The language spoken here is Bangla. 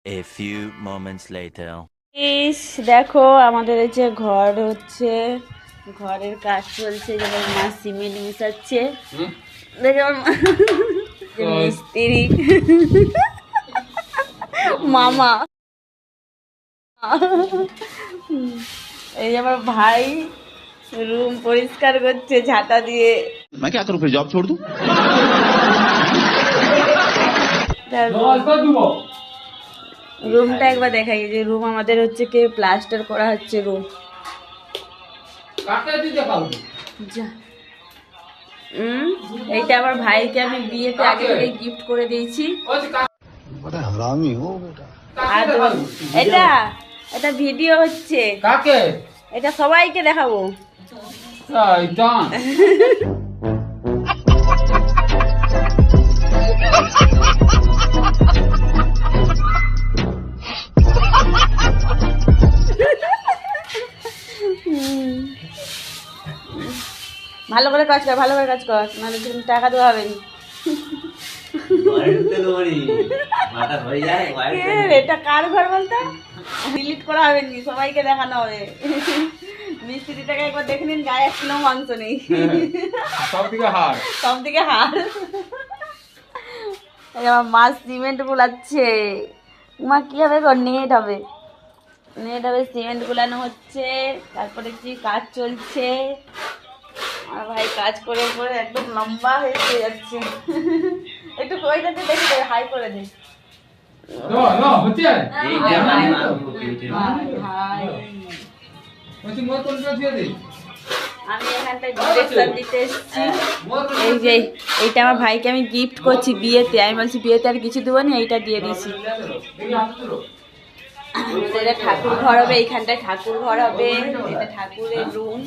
A few moments later. ইস দেখো আমাদের এই যে ঘর হচ্ছে, ঘরের কাজ চলছে, যেমন মা সিমেন্ট মিশাচ্ছে। দেখো আমার যে মিস্ত্রি মামা, এই যে আমার ভাই রুম পরিষ্কার করছে ঝাঁটা দিয়ে। मैं क्या करूं फिर जॉब छोड़ दूं রুমটা একবার দেখাই, যে রুম আমাদের হচ্ছে কি প্লাস্টার করা হচ্ছে রুম। যা এইটা আমার ভাইকে আমি বিয়েতে আগে থেকে গিফট করে দিয়েছি। আর এটা এটা ভিডিও হচ্ছে, কাকে এটা সবাইকে দেখাবো। শয়তান ভালো করে কাজ কর, ভালো করে কাজ কর, নাহলে তুমি টাকা দেওয়া হবে না। এটা কার ঘর বলতো? ডিলিট করা হবে নি, সবাইকে দেখানো হবে। মিস্ত্রিটাকে একবার দেখে নিন, গায়ে 1 কিলো মাংস নেই, সবদিকে হার। সব দিকে হার। আমার মা সিমেন্ট গুলাচ্ছে। মা কি হবে গো? নেট হবে, নেট হবে, সিমেন্ট গুলানো হচ্ছে, তারপরে কি কাজ চলছে। আর ভাই কাজ করে করে একদম লম্বা হয়ে যাচ্ছে। একটু ওইটাতে দেখে দে, হাই করে দে। হচ্ছে হাই। মোর কোন দিয়ে দে আমি এখানটায় ডিরেকশন দিতে এসেছি। এই যে এইটা আমার ভাইকে আমি গিফট করছি বিয়েতে। আমি বলছি বিয়েতে আর কিছু দেবো না, এইটা দিয়ে দিছি। এটা ঠাকুর ঘর হবে, এইখানটায় ঠাকুর ঘর হবে, এটা ঠাকুরের রুম।